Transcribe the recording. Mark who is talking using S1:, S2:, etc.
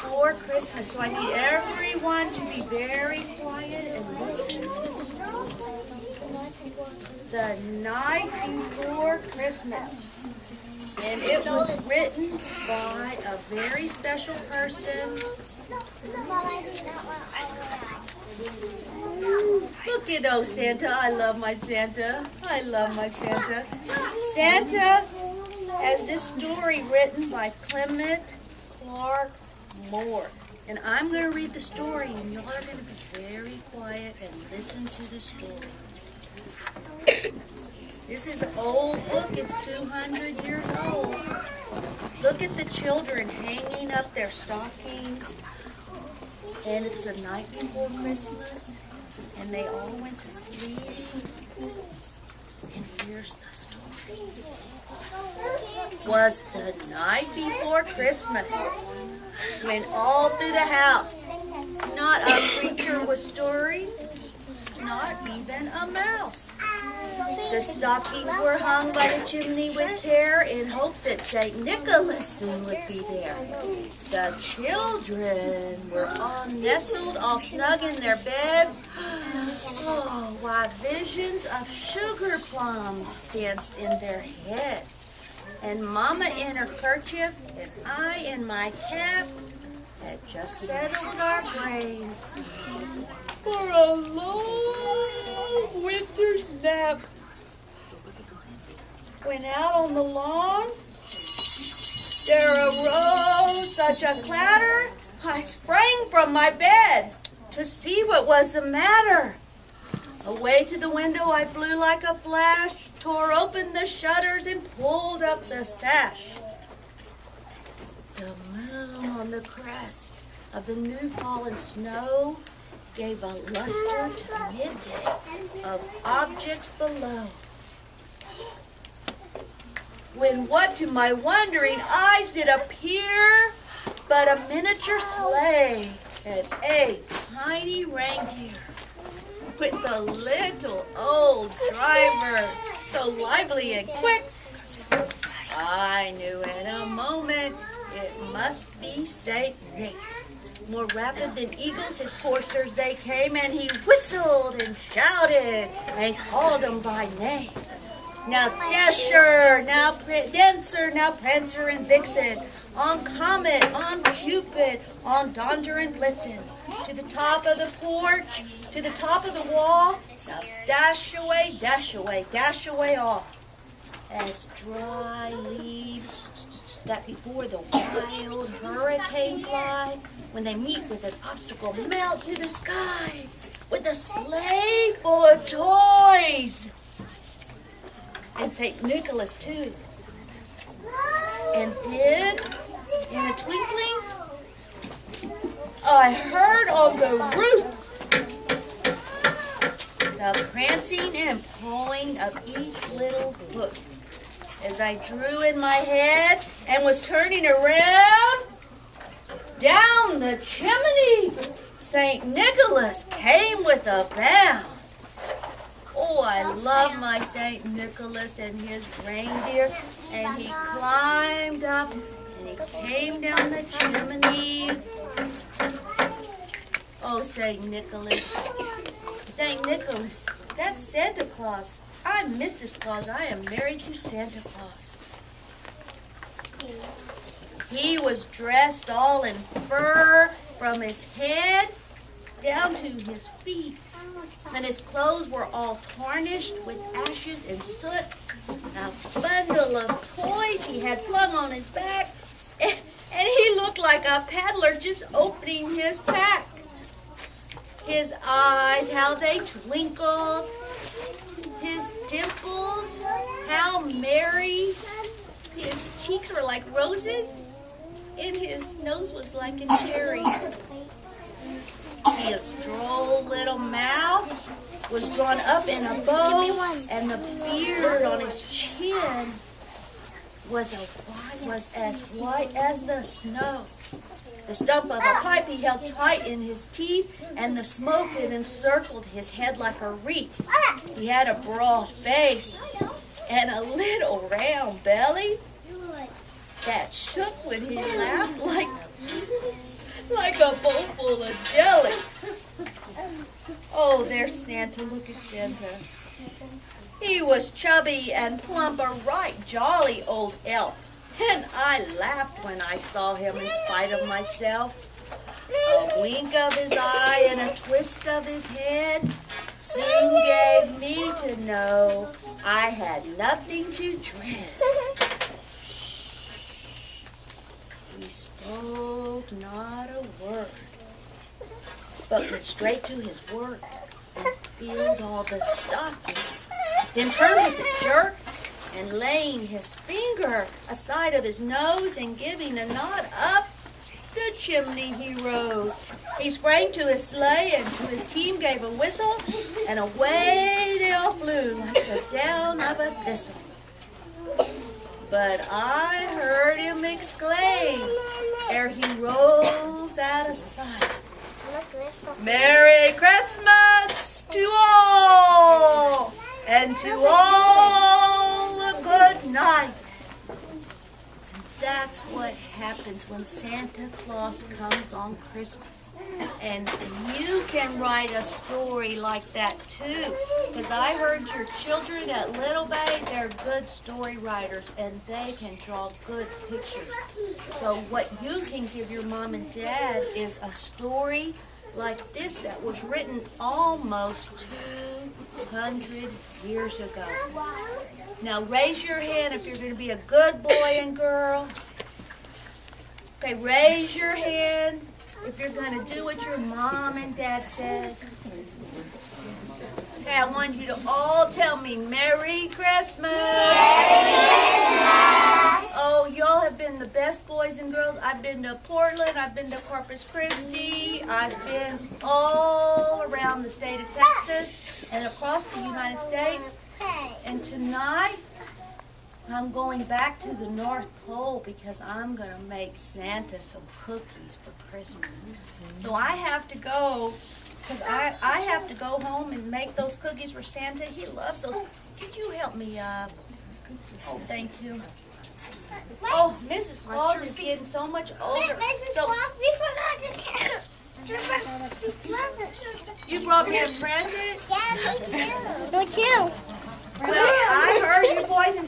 S1: before Christmas. So I need everyone to be very quiet and listen to the story. The Night Before Christmas. And it was written by a very special person. Look at old Santa. I love my Santa. I love my Santa. Santa has this story written by Clement Clark Moore. And I'm going to read the story, and y'all are going to be very quiet and listen to the story. This is an old book. It's 200 years old. Look at the children hanging up their stockings. And it's the night before Christmas. And they all went to sleep. And here's the story. Was the night before Christmas, when all through the house, not a creature was stirring, not even a mouse. The stockings were hung by the chimney with care in hopes that St. Nicholas soon would be there. The children were all nestled, all snug in their beds. Oh, while visions of sugar plums danced in their heads. And Mama in her kerchief and I in my cap had just settled our brains for a long winter's nap. When out on the lawn, there arose such a clatter, I sprang from my bed to see what was the matter. Away to the window I flew like a flash, tore open the shutters and pulled up the sash. The moon on the crest of the new fallen snow gave a luster to midday of objects below. When what to my wondering eyes did appear but a miniature sleigh and a tiny reindeer with the little old driver so lively and quick. I knew in a moment it must be Saint Nick. More rapid than eagles his coursers they came, and he whistled and shouted and called them by name. Now Dasher, now Dancer, now Prancer and Vixen, on Comet, on Cupid, on Donder and Blitzen, to the top of the porch, to the top of the wall, now dash away, dash away, dash away all, as dry leaves that before the wild hurricane fly, when they meet with an obstacle, melt to the sky, with a sleigh full of toys. And St. Nicholas, too. And then, in a twinkling, I heard on the roof the prancing and pawing of each little hoof. As I drew in my head and was turning around, down the chimney, St. Nicholas came with a bound. Oh, I love my St. Nicholas and his reindeer. And he climbed up and he came down the chimney. Oh, St. Nicholas. St. Nicholas, that's Santa Claus. I'm Mrs. Claus. I am married to Santa Claus. He was dressed all in fur from his head down to his feet. And his clothes were all tarnished with ashes and soot. A bundle of toys he had flung on his back, and he looked like a peddler just opening his pack. His eyes, how they twinkled, his dimples, how merry, his cheeks were like roses, and his nose was like a cherry. His droll little mouth was drawn up in a bow, and the beard on his chin was as white as the snow. The stump of a pipe he held tight in his teeth, and the smoke had encircled his head like a wreath. He had a broad face and a little round belly that shook when he laughed a bowl full of jelly. Oh, there's Santa. Look at Santa. He was chubby and plump, a right jolly old elf. And I laughed when I saw him in spite of myself. A wink of his eye and a twist of his head soon gave me to know I had nothing to dread. He spoke not a word, but went straight to his work and filled all the stockings, then turned with a jerk and laying his finger aside of his nose and giving a nod up the chimney he rose. He sprang to his sleigh and to his team gave a whistle, and away they all flew like the down of a thistle. But I heard him exclaim ere he rolls out of sight, "Merry Christmas to all, and to all a good night." That's what happens when Santa Claus comes on Christmas. And you can write a story like that too. Because I heard your children at Little Bay, they're good story writers and they can draw good pictures. So what you can give your mom and dad is a story like this that was written almost 200 years ago. Now raise your hand if you're going to be a good boy and girl. Okay, raise your hand if you're going to do what your mom and dad said. Okay, I want you to all tell me Merry Christmas. Merry Christmas. Oh, y'all have been the best boys and girls. I've been to Portland. I've been to Corpus Christi. I've been all around the state of Texas and across the United States. And tonight, I'm going back to the North Pole because I'm going to make Santa some cookies for Christmas. So I have to go, because I have to go home and make those cookies for Santa. He loves those. Could you help me up? Oh, thank you. Oh, Mrs. Claus is getting so much older.
S2: Mrs. Claus, we forgot to present.
S1: You brought me a present?
S2: Yeah, me too. Me too.
S1: Well, I heard you boys and